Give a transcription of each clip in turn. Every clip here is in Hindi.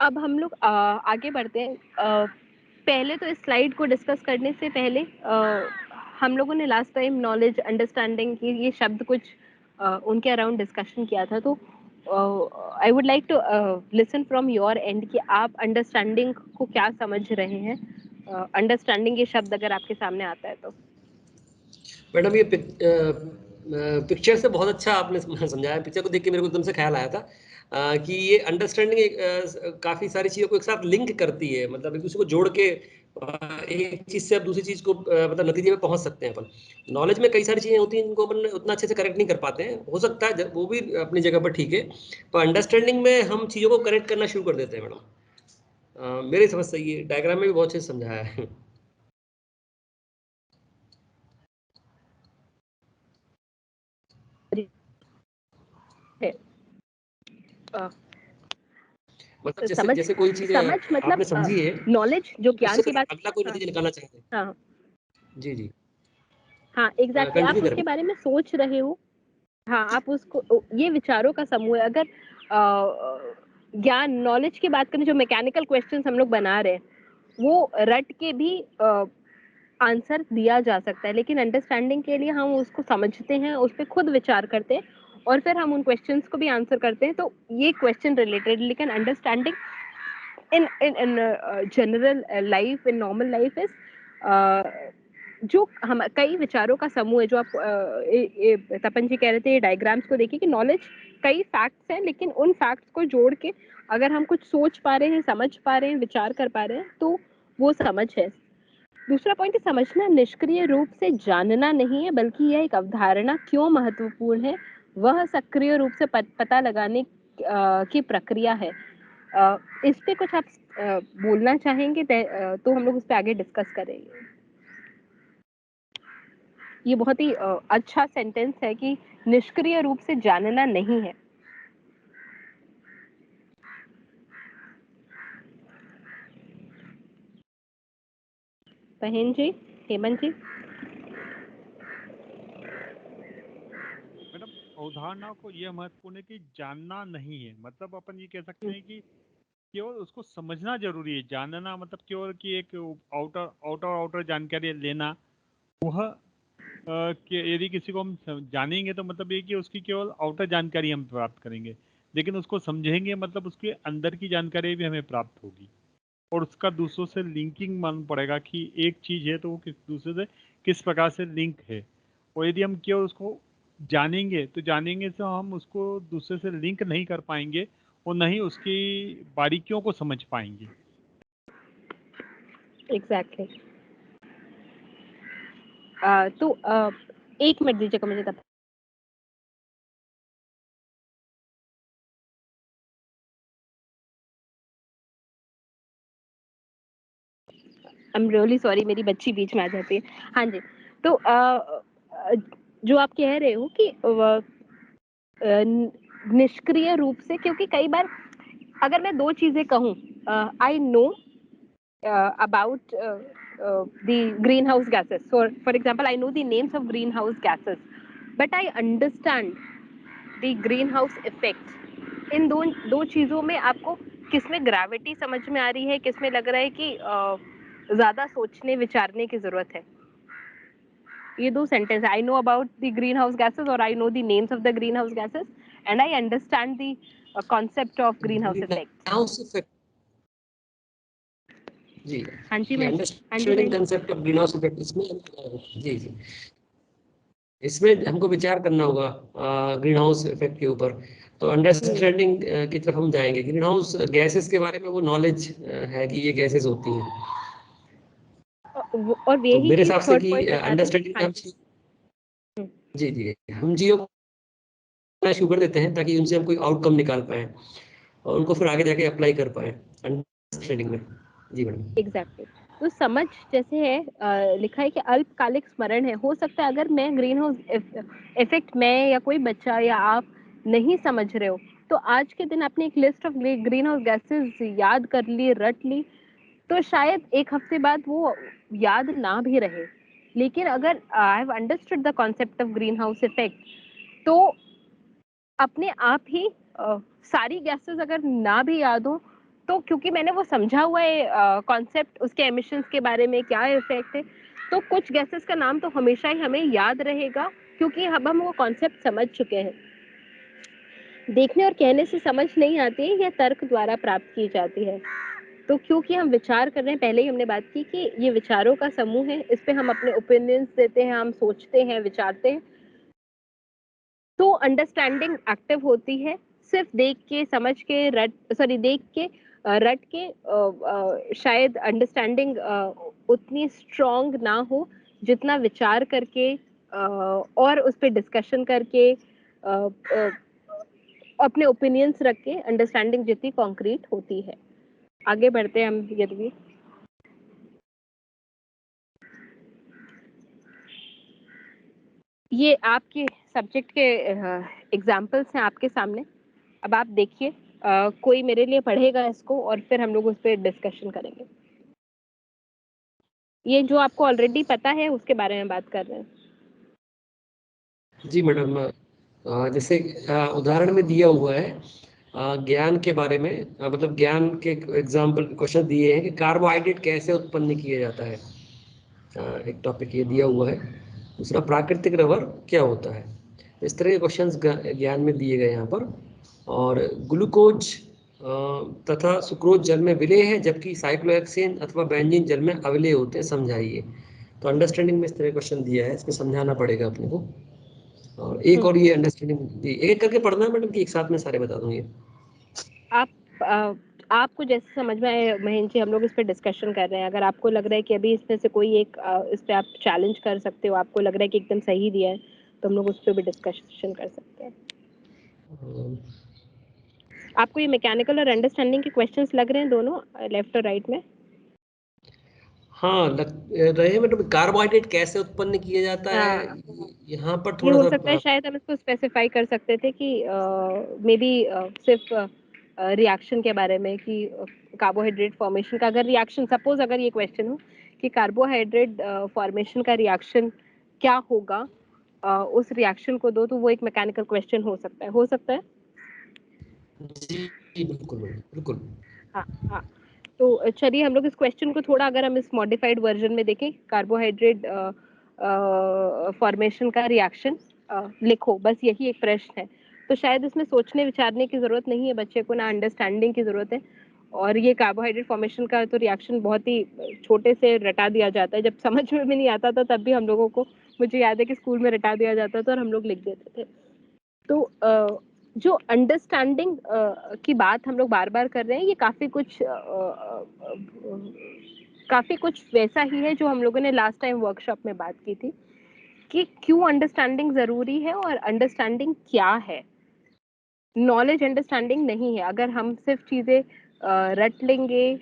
अब हम लोग आगे बढ़ते हैं। पहले तो इस स्लाइड को डिस्कस करने से पहले हम लोगों ने लास्ट टाइम नॉलेज अंडरस्टैंडिंग की ये शब्द कुछ उनके अराउंड डिस्कशन किया था, तो I would like to listen from your end कि आप अंडरस्टैंडिंग को क्या समझ रहे हैं। अंडरस्टैंडिंग ये शब्द अगर आपके सामने आता है तो। मैडम ये पिक्चर से बहुत अच्छा आपने समझाया। पिक्चर को देख के मेरे को एकदम से ख्याल आया था कि ये अंडरस्टैंडिंग काफ़ी सारी चीज़ों को एक साथ लिंक करती है, मतलब एक दूसरे को जोड़ के एक चीज़ से आप दूसरी चीज़ को मतलब नतीजे में पहुंच सकते हैं अपन। नॉलेज में कई सारी चीज़ें होती हैं जिनको अपन उतना अच्छे से करेक्ट नहीं कर पाते हैं, हो सकता है वो भी अपनी जगह पर ठीक है, पर अंडरस्टैंडिंग में हम चीज़ों को करेक्ट करना शुरू कर देते हैं मैडम। मेरी समझ सही है, डायग्राम में भी बहुत अच्छे से समझाया है। मतलब तो जैसे जैसे कोई चीज़ समझ मतलब आपने समझी है, नॉलेज जो ज्ञान उससे की फिर बात। अगला कोई हाँ नतीजा निकालना चाहते हैं। हाँ जी, जी। हाँ एग्जैक्टली आप कंटिन्यू करें। उसके बारे में सोच रहे हो। हाँ आप उसको, ये विचारों का समूह है। अगर ज्ञान नॉलेज की बात करें, जो मैकेनिकल क्वेश्चंस हम लोग बना रहे हैं वो रट के भी आंसर दिया जा सकता है, लेकिन अंडरस्टैंडिंग के लिए हम उसको समझते हैं, उस पर खुद विचार करते हैं और फिर हम उन क्वेश्चंस को भी आंसर करते हैं। तो ये क्वेश्चन रिलेटेड, लेकिन understanding in general life, in normal life is जो हम कई विचारों का समूह है। जो आप तपन जी कह रहे थे, ये डायग्राम्स को देखिए कि नॉलेज कई फैक्ट्स हैं, लेकिन उन फैक्ट्स को जोड़ के अगर हम कुछ सोच पा रहे हैं, समझ पा रहे हैं, विचार कर पा रहे हैं, तो वो समझ है। दूसरा पॉइंट है, समझना निष्क्रिय रूप से जानना नहीं है, बल्कि यह एक अवधारणा क्यों महत्वपूर्ण है वह सक्रिय रूप से पता लगाने की प्रक्रिया है। इस पे कुछ आप बोलना चाहेंगे तो हम लोग उस पे आगे डिस्कस करेंगे। ये बहुत ही अच्छा सेंटेंस है कि निष्क्रिय रूप से जानना नहीं है। बहन जी, हेमंत जी। मैडम अवधारणा को यह महत्वपूर्ण है कि जानना नहीं है, मतलब अपन ये कह सकते हैं कि केवल उसको समझना जरूरी है। जानना मतलब केवल कि एक आउटर आउटर आउटर जानकारी लेना, वह कि यदि किसी को हम जानेंगे तो मतलब ये कि उसकी केवल आउटर जानकारी हम प्राप्त करेंगे, लेकिन उसको समझेंगे मतलब उसके अंदर की जानकारी भी हमें प्राप्त होगी और उसका दूसरों से लिंकिंग मालूम पड़ेगा कि एक चीज़ है तो वो किस दूसरे से किस प्रकार से लिंक है। और यदि हम केवल उसको जानेंगे तो हम उसको दूसरे से लिंक नहीं कर पाएंगे और न ही उसकी बारीकियों को समझ पाएंगे। एग्जैक्टली। तो 1 मिनट दीजिएगा मुझे तब। आई एम रियली सॉरी, मेरी बच्ची बीच में आ जाती है। हाँ जी, तो जो आप कह रहे हो कि निष्क्रिय रूप से, क्योंकि कई बार अगर मैं दो चीजें कहूँ, I know about the greenhouse gases. So, for example, I know the names of greenhouse gases, but I understand the greenhouse effect. इन दो चीजों में आपको किसमें ग्रेविटी समझ में आ रही है, किसमें लग रहा है कि ज्यादा सोचने विचारने की जरूरत है? ये दो sentence, I know about the green house gases और I know the names of the green house gases and I understand the concept of green house effect. जी, हाँ जी ये मैं, हाँ जी understanding concept of green house effect, इसमें जी, जी, इसमें हमको विचार करना होगा ग्रीन हाउस इफेक्ट के ऊपर। तो अंडरस्टैंडिंग की तरफ हम जाएंगे। ग्रीन हाउस गैसेस के बारे में वो नॉलेज है कि ये गैसेस होती हैं। और तो यही मेरे चीज हिसाब से थर्ड कि पॉइंट बता दूं। अंडरस्टैंडिंग हाँ हम जी। जी, जी, हम जियो को शुरू कर देते हैं ताकि उनसे हम कोई आउटकम निकाल पाए और उनको फिर आगे जाके अप्लाई कर पाए अंडरस्टैंडिंग में। जी मैडम। एग्जैक्टली। तो समझ जैसे है, लिखा है कि अल्पकालिक स्मरण है। हो सकता है अगर मैं ग्रीन हाउस इफेक्ट, मैं या कोई बच्चा या आप नहीं समझ रहे हो, तो आज के दिन आपने एक list of green house gases याद कर ली, रट ली, तो शायद एक हफ्ते बाद वो याद ना भी रहे। लेकिन अगर I have understood the concept of green house effect, तो अपने आप ही सारी गैसेस अगर ना भी याद हो तो क्योंकि मैंने वो समझा हुआ है कॉन्सेप्ट, उसके एमिशंस के बारे में क्या इफेक्ट है, तो कुछ गैसेस का नाम तो हमेशा ही हमें याद रहेगा, क्योंकि अब हम वो कॉन्सेप्ट समझ चुके हैं। देखने और कहने से समझ नहीं आती है, यह तर्क द्वारा प्राप्त की जाती है। तो क्योंकि हम विचार कर रहे हैं, पहले ही हमने बात की कि ये विचारों का समूह है, इस पे हम अपने ओपिनियंस देते हैं, हम सोचते हैं, विचारते हैं, तो अंडरस्टैंडिंग एक्टिव होती है। सिर्फ देख के, समझ के, देख के रट के शायद अंडरस्टैंडिंग उतनी स्ट्रॉन्ग ना हो, जितना विचार करके और उस पर डिस्कशन करके अपने ओपिनियंस रख के अंडरस्टैंडिंग जितनी कॉन्क्रीट होती है। आगे बढ़ते हैं हम यदि। ये आपके सब्जेक्ट के एग्जाम्पल्स हैं आपके सामने। अब आप देखिए, कोई मेरे लिए पढ़ेगा इसको और फिर हम लोग उस पर डिस्कशन करेंगे। ये जो आपको ऑलरेडी पता है उसके बारे में बात कर रहे हैं। जी मैडम, जैसे उदाहरण में दिया हुआ है ज्ञान के बारे में, मतलब ज्ञान के एग्जाम्पल क्वेश्चन दिए हैं कि कार्बोहाइड्रेट कैसे उत्पन्न किया जाता है। एक टॉपिक ये दिया हुआ है। दूसरा, प्राकृतिक रबर क्या होता है। इस तरह के क्वेश्चंस ज्ञान में दिए गए यहाँ पर। और ग्लूकोज तथा सुक्रोज जल में विलेय है, जबकि साइक्लोहेक्सेन अथवा बेंजीन जल में अविलेय होते हैं, समझाइए। तो अंडरस्टैंडिंग में इस तरह क्वेश्चन दिया है, इसमें समझाना पड़ेगा अपने को। और एक और ये अंडरस्टैंडिंग एक एक करके पढ़ना है मैडम, कि एक साथ में सारे बता दूंगी? आपको जैसे समझ में आए महेंद्र जी, हम लोग इस पे डिस्कशन कर रहे हैं। अगर आपको लग रहा है कि अभी इसमें से कोई एक इस पे आप चैलेंज कर सकते हो, आपको लग रहा है कि एकदम सही दिया है, तो हम लोग उस पे भी डिस्कशन कर सकते हैं। आपको ये मैकेनिकल और अंडरस्टैंडिंग के क्वेश्चंस लग रहे हैं दोनों, लेफ्ट और राइट में? हाँ, लग रहे हैं मैडम। कार्बोहाइड्रेट कैसे उत्पन्न किया जाता है, यहाँ पर ये थोड़ा हो सा सकता है शायद हम इसको स्पेसिफाई कर सकते थे कि मे बी सिर्फ रिएक्शन के बारे में, कि कार्बोहाइड्रेट फॉर्मेशन का अगर रिएक्शन, सपोज अगर ये क्वेश्चन हो कि कार्बोहाइड्रेट फॉर्मेशन का रिएक्शन क्या होगा, उस रिएक्शन को दो, तो वो एक मैकेनिकल क्वेश्चन हो सकता है। हो सकता है। जी बिल्कुल बिल्कुल। हाँ हाँ। तो चलिए हम लोग इस क्वेश्चन को थोड़ा, अगर हम इस मॉडिफाइड वर्जन में देखें, कार्बोहाइड्रेट फॉर्मेशन का रिएक्शन लिखो, बस यही एक प्रश्न है। तो शायद इसमें सोचने विचारने की जरूरत नहीं है बच्चे को, ना अंडरस्टैंडिंग की जरूरत है। और ये कार्बोहाइड्रेट फॉर्मेशन का तो रिएक्शन बहुत ही छोटे से रटा दिया जाता है। जब समझ में भी नहीं आता था तब भी हम लोगों को, मुझे याद है कि स्कूल में रटा दिया जाता था और हम लोग लिख देते थे। तो जो अंडरस्टैंडिंग की बात हम लोग बार बार कर रहे हैं, ये काफी कुछ वैसा ही है जो हम लोगों ने लास्ट टाइम वर्कशॉप में बात की थी, कि क्यों अंडरस्टैंडिंग जरूरी है और अंडरस्टैंडिंग क्या है। नॉलेज अंडरस्टैंडिंग नहीं है। अगर हम सिर्फ चीजें रट लेंगे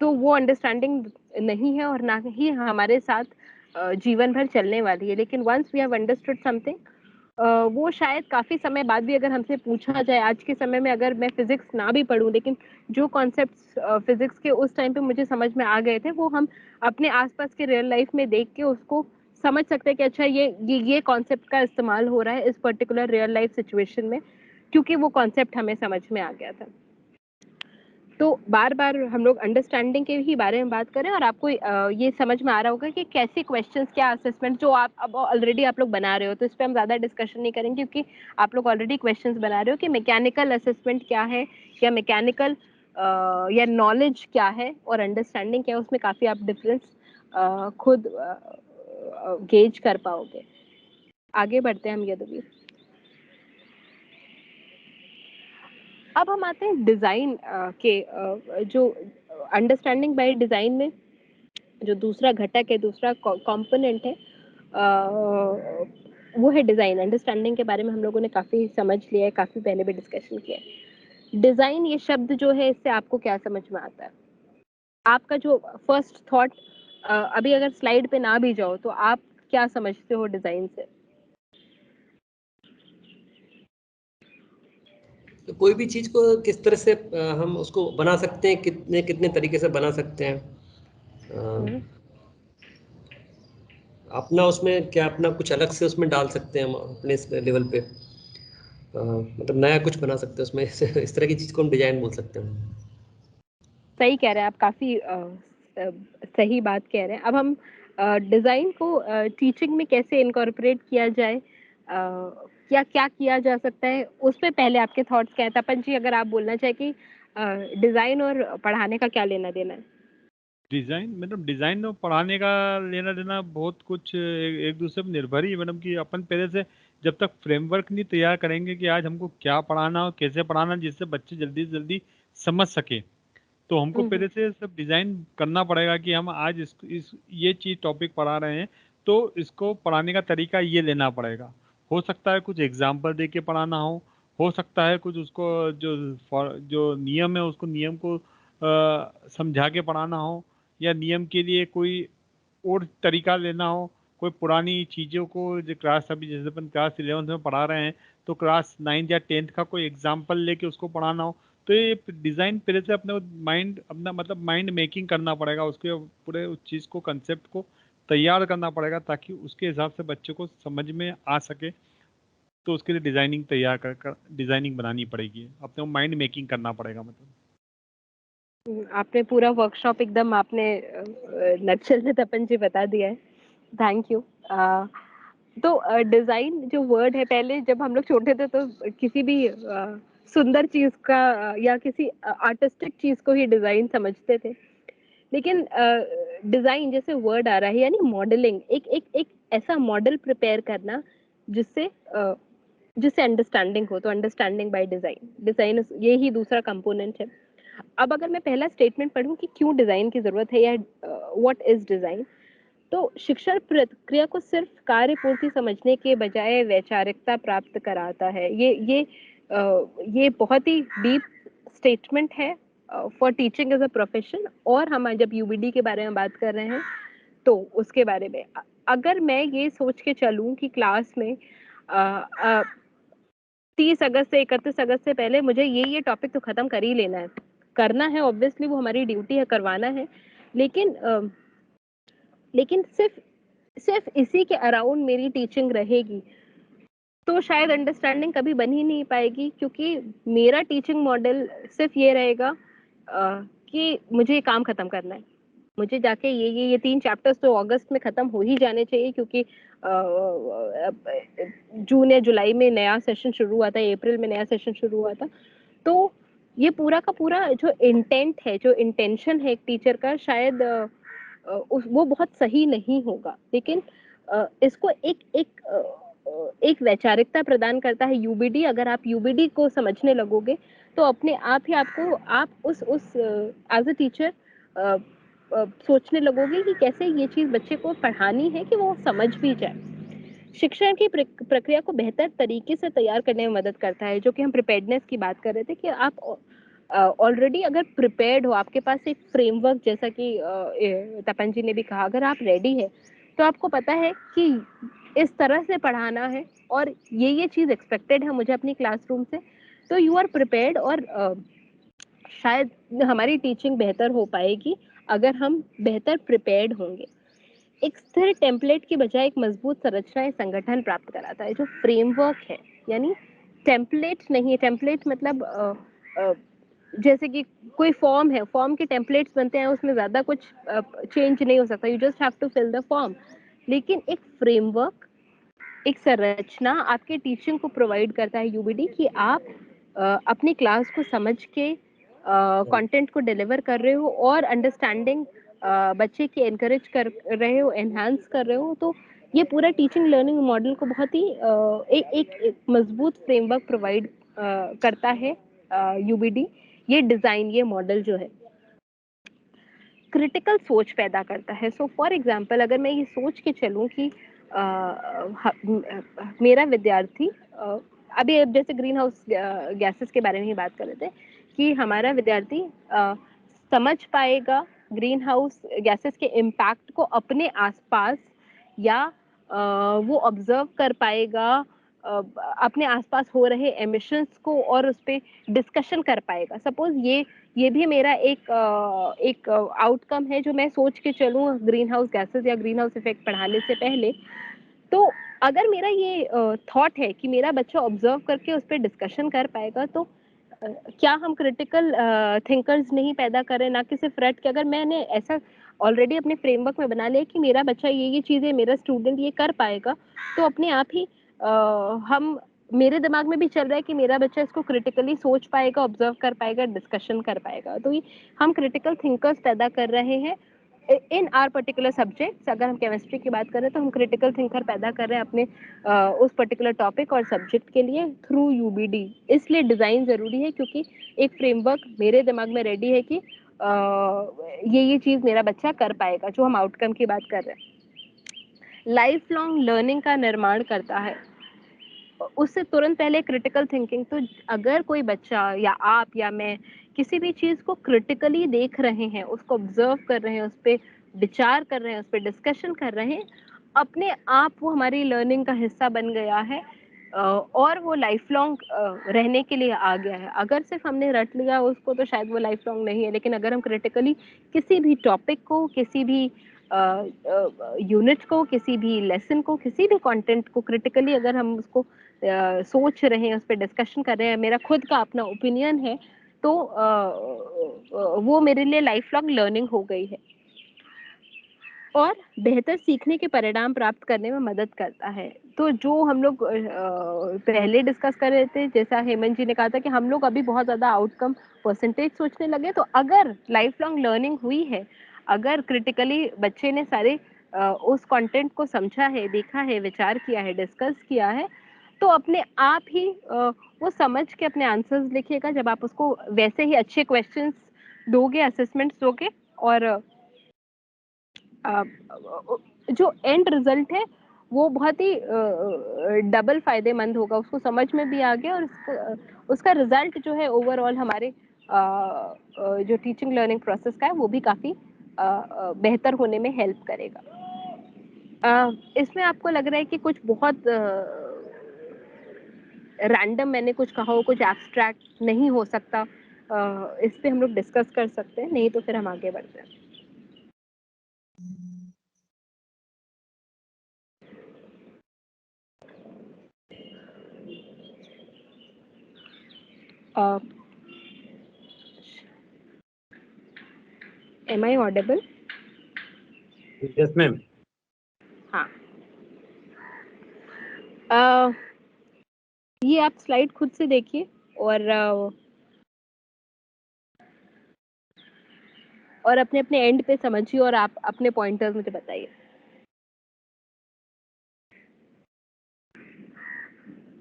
तो वो अंडरस्टैंडिंग नहीं है, और ना ही हमारे साथ जीवन भर चलने वाली है। लेकिन once we have understood something, वो शायद काफी समय बाद भी अगर हमसे पूछा जाए, आज के समय में अगर मैं फिजिक्स ना भी पढ़ूं, लेकिन जो कॉन्सेप्ट्स फिजिक्स के उस टाइम पे मुझे समझ में आ गए थे, वो हम अपने आसपास के रियल लाइफ में देख के उसको समझ सकते हैं कि अच्छा ये कॉन्सेप्ट का इस्तेमाल हो रहा है इस पर्टिकुलर रियल लाइफ सिचुएशन में, क्योंकि वो कॉन्सेप्ट हमें समझ में आ गया था। तो बार बार हम लोग अंडरस्टैंडिंग के ही बारे में बात करें, और आपको ये समझ में आ रहा होगा कि कैसे क्वेश्चंस, क्या असेसमेंट जो आप अब ऑलरेडी आप लोग बना रहे हो, तो इस पे हम ज़्यादा डिस्कशन नहीं करेंगे, क्योंकि आप लोग ऑलरेडी क्वेश्चंस बना रहे हो कि मैकेनिकल असेसमेंट क्या है, या मैकेनिकल या नॉलेज क्या है और अंडरस्टैंडिंग क्या है, उसमें काफ़ी आप डिफरेंस खुद गेज कर पाओगे। आगे बढ़ते हैं हम यदि। अब हम आते हैं डिजाइन के जो अंडरस्टैंडिंग बाय डिजाइन में जो दूसरा घटक है, दूसरा कंपोनेंट है, वो है डिजाइन। अंडरस्टैंडिंग के बारे में हम लोगों ने काफी समझ लिया है, काफी पहले भी डिस्कशन किया है। डिजाइन ये शब्द जो है, इससे आपको क्या समझ में आता है? आपका जो फर्स्ट थॉट, अभी अगर स्लाइड पे ना भी जाओ तो आप क्या समझते हो डिजाइन से? तो कोई भी चीज को किस तरह से हम उसको बना सकते हैं, कितने कितने तरीके से बना सकते हैं, अपना उसमें क्या, अपना कुछ अलग से उसमें डाल सकते हैं हम अपने लेवल पे, मतलब नया कुछ बना सकते हैं उसमें इस तरह की चीज को हम डिजाइन बोल सकते हैं। सही कह रहे हैं आप, काफी सही बात कह रहे हैं। अब हम डिजाइन को टीचिंग में कैसे इनकॉर्पोरेट किया जाए, क्या क्या किया जा सकता है, उस पे पहले आपके थॉट्स क्या है? तपन जी, अगर आप बोलना चाहे कि डिजाइन और पढ़ाने का क्या लेना देना है? डिजाइन मैडम, डिजाइन और पढ़ाने का लेना देना बहुत कुछ एक दूसरे पर निर्भर ही है मैडम। कि अपन पहले से जब तक फ्रेमवर्क नहीं तैयार करेंगे कि आज हमको क्या पढ़ाना और कैसे पढ़ाना जिससे बच्चे जल्दी से जल्दी समझ सके, तो हमको पहले से सब डिजाइन करना पड़ेगा कि हम आज इस ये चीज टॉपिक पढ़ा रहे हैं, तो इसको पढ़ाने का तरीका ये लेना पड़ेगा। हो सकता है कुछ एग्जाम्पल दे के पढ़ाना हो सकता है कुछ उसको जो नियम है उसको नियम को समझा के पढ़ाना हो, या नियम के लिए कोई और तरीका लेना हो, कोई पुरानी चीज़ों को जो क्लास अभी जैसे अपन क्लास 11th में पढ़ा रहे हैं तो क्लास 9th या 10th का कोई एग्जाम्पल लेके उसको पढ़ाना हो, तो ये डिज़ाइन पहले से अपने माइंड अपना मतलब माइंड मेकिंग करना पड़ेगा, उसके पूरे उस चीज़ को कंसेप्ट को तैयार करना पड़ेगा ताकि उसके हिसाब से बच्चे को समझ में आ सके। तो उसके लिए डिज़ाइनिंग तैयार कर डिज़ाइनिंग बनानी पड़ेगी, अपने माइंड मेकिंग करना पड़ेगा मतलब। आपने पूरा वर्कशॉप एकदम आपने नटशेल में तपन जी बता दिया है। Thank you. तो डिजाइन जो वर्ड है, पहले जब हम लोग छोटे थे तो किसी भी सुंदर चीज का या किसी आर्टिस्टिक चीज को ही डिजाइन समझते थे। लेकिन डिजाइन जैसे वर्ड आ रहा है, यानी मॉडलिंग, एक एक एक ऐसा मॉडल प्रिपेयर करना जिससे जिससे अंडरस्टैंडिंग हो। तो अंडरस्टैंडिंग बाय डिजाइन, डिजाइन ये ही दूसरा कंपोनेंट है। अब अगर मैं पहला स्टेटमेंट पढ़ूं कि क्यों डिजाइन की जरूरत है, या व्हाट इज डिजाइन, तो शिक्षण प्रक्रिया को सिर्फ कार्य पूर्ति समझने के बजाय वैचारिकता प्राप्त कराता है। ये बहुत ही डीप स्टेटमेंट है for teaching as a profession. और हम जब यूबीडी के बारे में बात कर रहे हैं तो उसके बारे में अगर मैं ये सोच के चलूं कि क्लास में 30 अगस्त से 31 अगस्त से पहले मुझे ये टॉपिक तो खत्म कर ही लेना है, करना है, ऑब्वियसली वो हमारी ड्यूटी है, करवाना है। लेकिन लेकिन सिर्फ सिर्फ इसी के अराउंड मेरी टीचिंग रहेगी तो शायद अंडरस्टैंडिंग कभी बन ही नहीं पाएगी, क्योंकि मेरा टीचिंग मॉडल सिर्फ ये रहेगा कि मुझे ये काम खत्म करना है, मुझे जाके ये 3 चैप्टर्स तो अगस्त में खत्म हो ही जाने चाहिए, क्योंकि जून या जुलाई में नया सेशन शुरू हुआ था, अप्रैल में नया सेशन शुरू हुआ था। तो ये पूरा का पूरा जो इंटेंट है, जो इंटेंशन है एक टीचर का, शायद वो बहुत सही नहीं होगा। लेकिन इसको एक वैचारिकता प्रदान करता है यूबीडी। अगर आप यूबीडी को समझने लगोगे तो अपने आप ही आप उस एज अ टीचर सोचने लगोगे कि कैसे ये चीज बच्चे को पढ़ानी है कि वो समझ भी जाए। शिक्षण की प्रक्रिया को बेहतर तरीके से तैयार करने में मदद करता है, जो कि हम प्रिपेयर्डनेस की बात कर रहे थे कि आप ऑलरेडी अगर प्रिपेयर्ड हो, आपके पास एक फ्रेमवर्क, जैसा कि तपन जी ने भी कहा, अगर आप रेडी है तो आपको पता है कि इस तरह से पढ़ाना है और ये चीज एक्सपेक्टेड है मुझे अपनी क्लासरूम से, तो यू आर प्रिपेयर्ड। और शायद हमारी टीचिंग बेहतर हो पाएगी अगर हम बेहतर प्रिपेयर्ड होंगे। एक स्थिर टेम्पलेट की बजाय एक मजबूत संरचना या संगठन प्राप्त कराता है। जो फ्रेमवर्क है, यानी टेम्पलेट नहीं है, टेम्पलेट मतलब जैसे कि कोई फॉर्म है, फॉर्म के टेम्पलेट्स बनते हैं, उसमें ज्यादा कुछ चेंज नहीं हो सकता, you just have to fill the form. लेकिन एक फ्रेमवर्क, एक संरचना आपके टीचिंग को प्रोवाइड करता है यूबीडी, कि आप अपनी क्लास को समझ के कंटेंट को डिलीवर कर रहे हो और अंडरस्टैंडिंग बच्चे की एनकरेज कर रहे हो, एनहांस कर रहे हो। तो ये पूरा टीचिंग लर्निंग मॉडल को बहुत ही एक मजबूत फ्रेमवर्क प्रोवाइड करता है यूबीडी। ये डिजाइन, ये मॉडल जो है क्रिटिकल सोच पैदा करता है। सो फॉर एग्जांपल, अगर मैं ये सोच के चलूं कि मेरा विद्यार्थी अभी जैसे ग्रीन हाउस गैसेस के बारे में ही बात कर रहे थे कि हमारा विद्यार्थी समझ पाएगा ग्रीन हाउस गैसेस के इम्पैक्ट को अपने आसपास, या वो ऑब्जर्व कर पाएगा अपने आसपास हो रहे एमिशंस को और उस पर डिस्कशन कर पाएगा। सपोज ये भी मेरा एक आउटकम है जो मैं सोच के चलूँ ग्रीन हाउस गैसेस या ग्रीन हाउस इफेक्ट पढ़ाने से पहले। तो अगर मेरा ये थॉट है कि मेरा बच्चा ऑब्जर्व करके उस पर डिस्कशन कर पाएगा, तो क्या हम क्रिटिकल थिंकर्स नहीं पैदा करें, ना कि सिर्फ रट के। अगर मैंने ऐसा ऑलरेडी अपने फ्रेमवर्क में बना लिया कि मेरा बच्चा ये चीज़ें, मेरा स्टूडेंट ये कर पाएगा, तो अपने आप ही हम, मेरे दिमाग में भी चल रहा है कि मेरा बच्चा इसको क्रिटिकली सोच पाएगा, ऑब्जर्व कर पाएगा, डिस्कशन कर पाएगा। तो ये हम क्रिटिकल थिंकर्स पैदा कर रहे हैं इन आर पर्टिकुलर सब्जेक्ट्स। अगर हम केमिस्ट्री की बात करें तो हम क्रिटिकल थिंकर पैदा कर रहे हैं अपने उस पर्टिकुलर टॉपिक और सब्जेक्ट के लिए थ्रू यूबीडी। इसलिए डिज़ाइन ज़रूरी है, क्योंकि एक फ्रेमवर्क मेरे दिमाग में रेडी है कि ये चीज़ मेरा बच्चा कर पाएगा, जो हम आउटकम की बात कर रहे हैं। लाइफ लॉन्ग लर्निंग का निर्माण करता है। उससे तुरंत पहले क्रिटिकल थिंकिंग। तो अगर कोई बच्चा या आप या मैं किसी भी चीज़ को क्रिटिकली देख रहे हैं, उसको ऑब्जर्व कर रहे हैं, उस पर विचार कर रहे हैं, उस पर डिस्कशन कर रहे हैं, अपने आप वो हमारी लर्निंग का हिस्सा बन गया है और वो लाइफ लॉन्ग रहने के लिए आ गया है। अगर सिर्फ हमने रट लिया उसको तो शायद वो लाइफ लॉन्ग नहीं है, लेकिन अगर हम क्रिटिकली किसी भी टॉपिक को, किसी भी यूनिट को, किसी भी लेसन को, किसी भी कंटेंट को क्रिटिकली अगर हम उसको सोच रहे हैं, उस पर डिस्कशन कर रहे हैं, मेरा खुद का अपना ओपिनियन है, तो वो मेरे लिए लाइफ लॉन्ग लर्निंग हो गई है और बेहतर सीखने के परिणाम प्राप्त करने में मदद करता है। तो जो हम लोग पहले डिस्कस कर रहे थे, जैसा हेमंत जी ने कहा था कि हम लोग अभी बहुत ज़्यादा आउटकम परसेंटेज सोचने लगे, तो अगर लाइफ लॉन्ग लर्निंग हुई है, अगर क्रिटिकली बच्चे ने सारे उस कंटेंट को समझा है, देखा है, विचार किया है, डिस्कस किया है, तो अपने आप ही वो समझ के अपने आंसर्स लिखेगा। जब आप उसको वैसे ही अच्छे क्वेश्चंस दोगे, असेसमेंट्स दोगे, और जो एंड रिजल्ट है वो बहुत ही डबल फायदेमंद होगा, उसको समझ में भी आ गया और उसका रिजल्ट जो है ओवरऑल हमारे जो टीचिंग लर्निंग प्रोसेस का है वो भी काफ़ी बेहतर होने में हेल्प करेगा। इसमें आपको लग रहा है कि कुछ बहुत रैंडम मैंने कुछ कहा हो, कुछ एब्स्ट्रैक्ट नहीं हो सकता, इस पे हम लोग डिस्कस कर सकते हैं, नहीं तो फिर हम आगे बढ़ते हैं। Am I audible? Yes, ma'am. हाँ, ये आप स्लाइड खुद से देखिए और अपने अपने एंड पे समझिए और आप अपने पॉइंटर्स मुझे बताइए।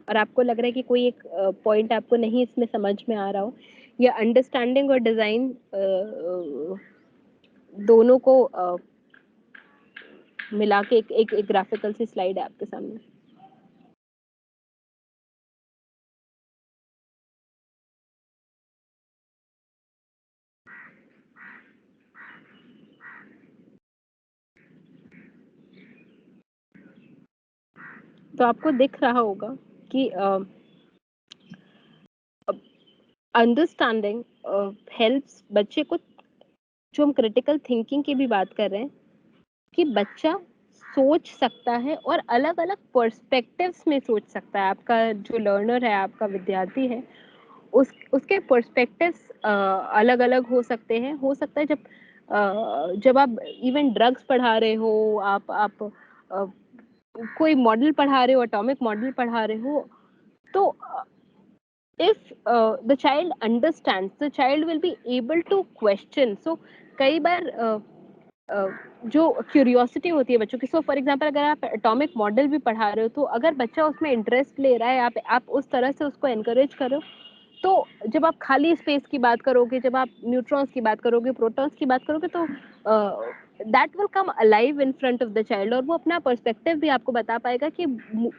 और आपको लग रहा है कि कोई एक पॉइंट आपको नहीं इसमें समझ में आ रहा हो, या अंडरस्टैंडिंग और डिजाइन दोनों को मिला के एक ग्राफिकल सी स्लाइड है आपके सामने। तो आपको दिख रहा होगा कि अंडरस्टैंडिंग हेल्प्स बच्चे को, जो हम क्रिटिकल थिंकिंग की भी बात कर रहे हैं, कि बच्चा सोच सकता है और अलग अलग पर्सपेक्टिव्स में सोच सकता है। आपका जो लर्नर है, आपका विद्यार्थी है, उसके पर्सपेक्टिव्स अलग अलग हो सकते हैं। हो सकता है जब आप इवन ड्रग्स पढ़ा रहे हो, आप कोई मॉडल पढ़ा रहे हो, एटॉमिक मॉडल पढ़ा रहे हो, तो if the child understands, the child will be able to question. So कई बार जो क्यूरियोसिटी होती है बच्चों की, सो फॉर एग्जांपल अगर आप एटॉमिक मॉडल भी पढ़ा रहे हो, तो अगर बच्चा उसमें इंटरेस्ट ले रहा है, आप उस तरह से उसको एनकरेज करो, तो जब आप खाली स्पेस की बात करोगे, जब आप न्यूट्रॉन्स की बात करोगे, प्रोटॉन्स की बात करोगे, तो that will come alive in front of the child, और वो अपना पर्सपेक्टिव भी आपको बता पाएगा कि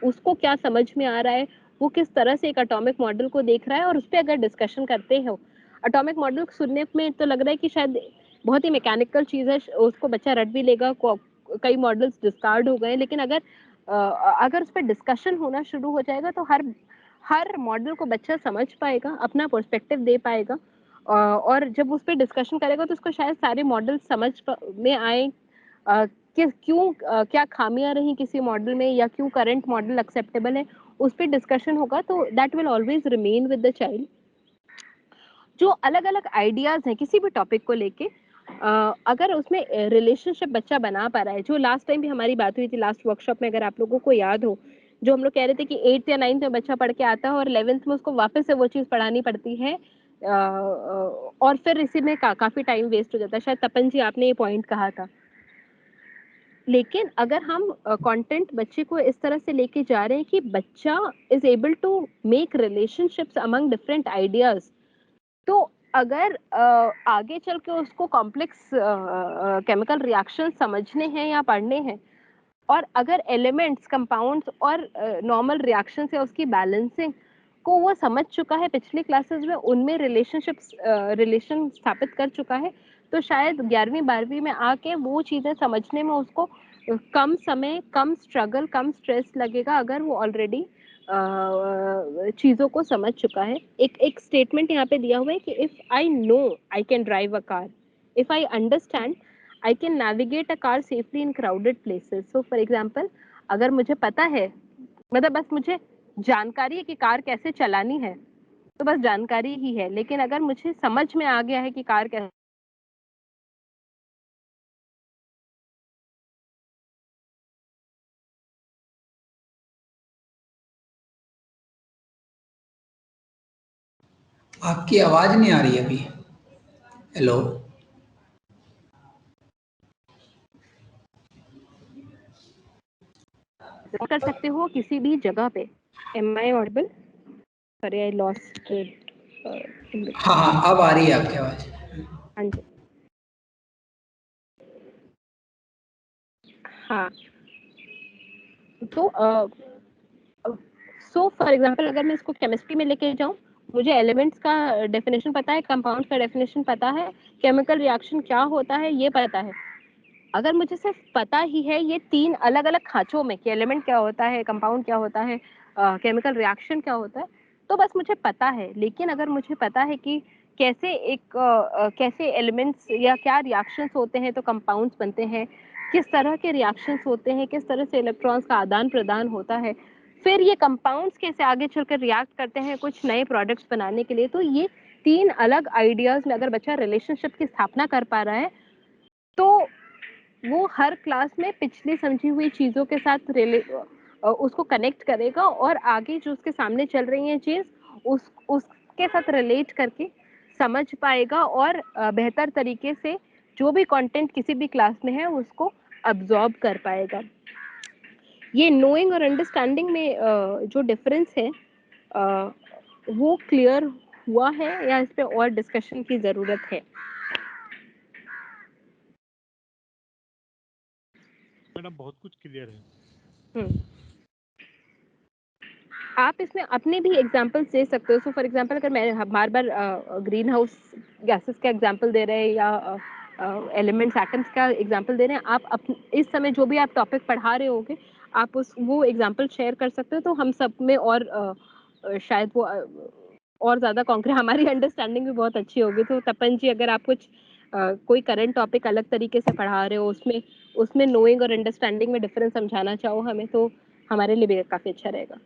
उसको क्या समझ में आ रहा है, वो किस तरह से एक एटॉमिक मॉडल को देख रहा है, और उस पर अगर डिस्कशन करते हो। एटॉमिक मॉडल सुनने में तो लग रहा है कि शायद बहुत ही मैकेनिकल चीज़ है, उसको बच्चा रट भी लेगा, कई मॉडल्स डिस्कार्ड हो गए, लेकिन अगर उस पर डिस्कशन होना शुरू हो जाएगा तो हर मॉडल को बच्चा समझ पाएगा, अपना पर्सपेक्टिव दे पाएगा, और जब उस पर डिस्कशन करेगा तो उसको शायद सारे मॉडल समझ में आए कि क्यों क्या खामियां रही किसी मॉडल में, या क्यों करंट मॉडल एक्सेप्टेबल है, उस पर डिस्कशन होगा, तो that will always remain with the child. जो अलग अलग आइडियाज हैं किसी भी टॉपिक को लेके, अगर उसमें रिलेशनशिप बच्चा बना पा रहा है, जो लास्ट टाइम भी हमारी बात हुई थी लास्ट वर्कशॉप में, अगर आप लोगों को याद हो, जो हम लोग कह रहे थे कि 8th या 9th में बच्चा पढ़ के आता है और 11th में उसको वापस से वो चीज पढ़ानी पड़ती है, और फिर इसी में काफी टाइम वेस्ट हो जाता है। शायद तपन जी आपने ये पॉइंट कहा था। लेकिन अगर हम कंटेंट बच्चे को इस तरह से लेके जा रहे हैं कि बच्चा is able to make relationships among different ideas, तो अगर आगे चल के उसको कॉम्प्लेक्स केमिकल रिएक्शन समझने हैं या पढ़ने हैं, और अगर एलिमेंट्स, कंपाउंड्स और नॉर्मल रिएक्शन से उसकी बैलेंसिंग को वो समझ चुका है पिछली क्लासेस में, उनमें रिलेशन स्थापित कर चुका है, तो शायद 11वीं 12वीं में आके वो चीजें समझने में उसको कम समय, कम स्ट्रगल, कम स्ट्रेस लगेगा, अगर वो ऑलरेडी चीजों को समझ चुका है। एक स्टेटमेंट यहाँ पे दिया हुआ है कि if I know I can drive a car, if I understand I can navigate a car safely in crowded places. So for example, अगर मुझे पता है, मतलब बस मुझे जानकारी है कि कार कैसे चलानी है, तो बस जानकारी ही है, लेकिन अगर मुझे समझ में आ गया है कि कार कैसे, आपकी आवाज नहीं आ रही अभी। हेलो, कर सकते हो किसी भी जगह पे। Am I audible? Sorry, I lost it. हाँ हाँ अब आ रही है आपकी आवाज। हाँ जी, हाँ। तो सो फॉर एग्जांपल अगर मैं इसको केमिस्ट्री में लेके जाऊं, मुझे एलिमेंट्स का डेफिनेशन पता है, कंपाउंड्स का डेफिनेशन पता है, केमिकल रिएक्शन क्या होता है ये पता है। अगर मुझे सिर्फ पता ही है ये 3 अलग अलग खांचों में कि एलिमेंट क्या होता है, कंपाउंड क्या होता है, केमिकल रिएक्शन क्या होता है, तो बस मुझे पता है। लेकिन अगर मुझे पता है कि कैसे एलिमेंट्स या क्या रिएक्शंस होते हैं तो कंपाउंड्स बनते हैं, किस तरह के रिएक्शंस होते हैं, किस तरह से इलेक्ट्रॉन्स का आदान प्रदान होता है, फिर ये कंपाउंड्स कैसे आगे चलकर रिएक्ट करते हैं कुछ नए प्रोडक्ट्स बनाने के लिए, तो ये 3 अलग आइडियाज में अगर बच्चा रिलेशनशिप की स्थापना कर पा रहा है, तो वो हर क्लास में पिछली समझी हुई चीजों के साथ उसको कनेक्ट करेगा, और आगे जो उसके सामने चल रही है चीज उसके साथ रिलेट करके समझ पाएगा, और बेहतर तरीके से जो भी कंटेंट किसी भी क्लास में है उसको अब्सॉर्ब कर पाएगा। ये नोइंग और अंडरस्टैंडिंग में जो डिफरेंस है वो क्लियर हुआ है या इस पे और डिस्कशन की जरूरत है? मैडम बहुत कुछ क्लियर है। आप इसमें अपने भी एग्जांपल्स दे सकते हो। सो फॉर एग्जांपल अगर मैं बार बार ग्रीन हाउस गैसेस का एग्जांपल दे रहे हैं या एलिमेंट्स एटम्स का एग्जांपल दे रहे हैं, आप इस समय जो भी आप टॉपिक पढ़ा रहे होगे आप वो एग्जांपल शेयर कर सकते हो, तो हम सब में और शायद वो और ज्यादा कॉन्क्रीट हमारी अंडरस्टैंडिंग भी बहुत अच्छी होगी। तो तपन जी अगर आप कुछ कोई करंट टॉपिक अलग तरीके से पढ़ा रहे हो, उसमें नोइंग और अंडरस्टैंडिंग में डिफरेंस समझाना चाहो हमें, तो हमारे लिए भी काफी अच्छा रहेगा।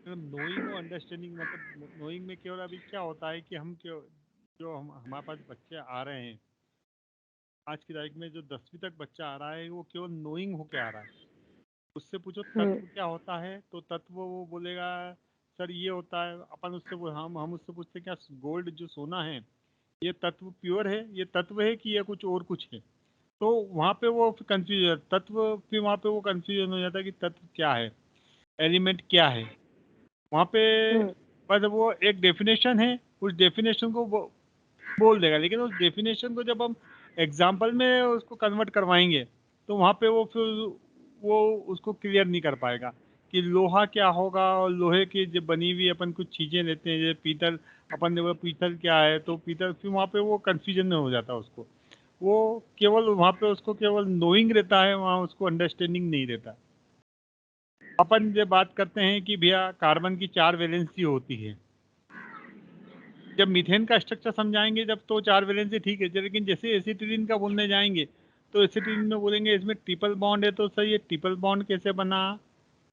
नोइंग और अंडरस्टैंडिंग मतलब नोइंग में केवल अभी क्या होता है कि हम जो हमारे पास बच्चे आ रहे हैं आज की तारीख में, जो 10वीं तक बच्चा आ रहा है वो केवल नोइंग होके आ रहा है। उससे पूछो तत्व क्या होता है तो तत्व वो बोलेगा सर ये होता है। अपन उससे हम उससे पूछते क्या गोल्ड जो सोना है ये तत्व प्योर है, ये तत्व है कि ये कुछ और कुछ है, तो वहाँ पे वो कंफ्यूजन तत्व, फिर वहाँ पे वो कंफ्यूजन हो जाता है कि तत्व क्या है, एलिमेंट क्या है। वहाँ पे बस वो एक डेफिनेशन है, उस डेफिनेशन को बोल देगा, लेकिन उस डेफिनेशन को जब हम एग्जाम्पल में उसको कन्वर्ट करवाएंगे तो वहाँ पे वो फिर वो उसको क्लियर नहीं कर पाएगा कि लोहा क्या होगा, और लोहे की जो बनी हुई अपन कुछ चीज़ें लेते हैं जैसे पीतल, अपन ने वो पीतल क्या है तो पीतल, फिर वहाँ पे वो कन्फ्यूजन में हो जाता है उसको। वो केवल वहाँ पे उसको केवल नोइंग रहता है, वहाँ उसको अंडरस्टैंडिंग नहीं रहता। अपन ये बात करते हैं कि भैया कार्बन की 4 वैलेंसी होती है, जब मीथेन का स्ट्रक्चर समझाएंगे जब तो 4 वैलेंसी ठीक है, लेकिन जैसे एसिटिलीन का बोलने जाएंगे तो एसिटिलीन में बोलेंगे इसमें ट्रिपल बॉन्ड है, तो सर ये ट्रिपल बॉन्ड कैसे बना,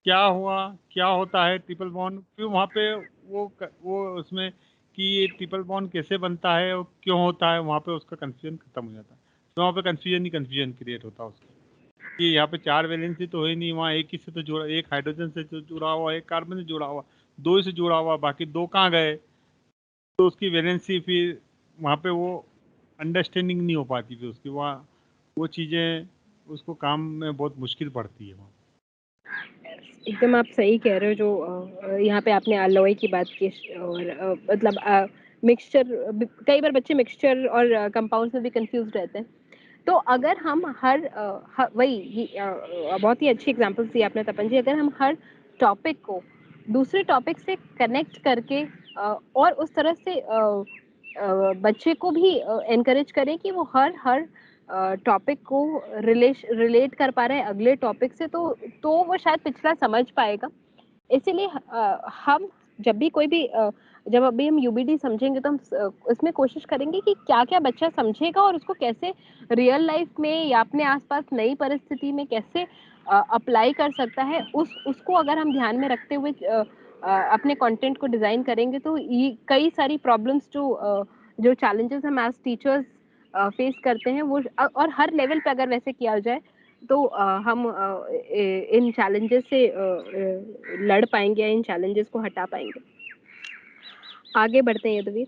क्या हुआ, क्या होता है ट्रिपल बॉन्ड, फिर वहाँ पे वो उसमें कि ये ट्रिपल बॉन्ड कैसे बनता है और क्यों होता है, वहाँ पे उसका कंफ्यूजन खत्म हो जाता है। तो वहाँ पे कंफ्यूजन क्रिएट होता है उसका कि यहाँ पे 4 वैलेंसी तो है नहीं, वहाँ एक ही से तो जुड़ा, एक हाइड्रोजन से तो जुड़ा हुआ, एक कार्बन से जुड़ा हुआ, 2 से जुड़ा हुआ, बाकी 2 कहाँ गए। तो उसकी वैलेंसी फिर वहाँ पे वो अंडरस्टैंडिंग नहीं हो पाती, फिर उसकी वहाँ वो चीज़ें उसको काम में बहुत मुश्किल पड़ती है वहाँ। एकदम आप सही कह रहे हो। जो यहाँ पे आपने अलॉय की बात की और मतलब मिक्सचर, कई बार बच्चे मिक्सचर और कंपाउंड्स में भी कंफ्यूज रहते हैं। तो अगर हम बहुत ही अच्छी एग्जांपल्स दी आपने तपन जी। अगर हम हर टॉपिक को दूसरे टॉपिक से कनेक्ट करके और उस तरह से बच्चे को भी एनकरेज करें कि वो हर टॉपिक को रिलेट कर पा रहे हैं अगले टॉपिक से, तो वो शायद पिछला समझ पाएगा। इसीलिए हम जब भी कोई भी जब अभी हम यूबीडी समझेंगे तो हम इसमें कोशिश करेंगे कि क्या क्या बच्चा समझेगा और उसको कैसे रियल लाइफ में या अपने आसपास नई परिस्थिति में कैसे अप्लाई कर सकता है, उसको अगर हम ध्यान में रखते हुए अपने कंटेंट को डिजाइन करेंगे तो ये कई सारी प्रॉब्लम्स जो चैलेंजेस हम एज टीचर्स फेस करते हैं वो और हर लेवल पे अगर वैसे किया जाए तो हम इन चैलेंजेस से लड़ पाएंगे या इन चैलेंजेस को हटा पाएंगे। आगे बढ़ते हैं यदुवीर।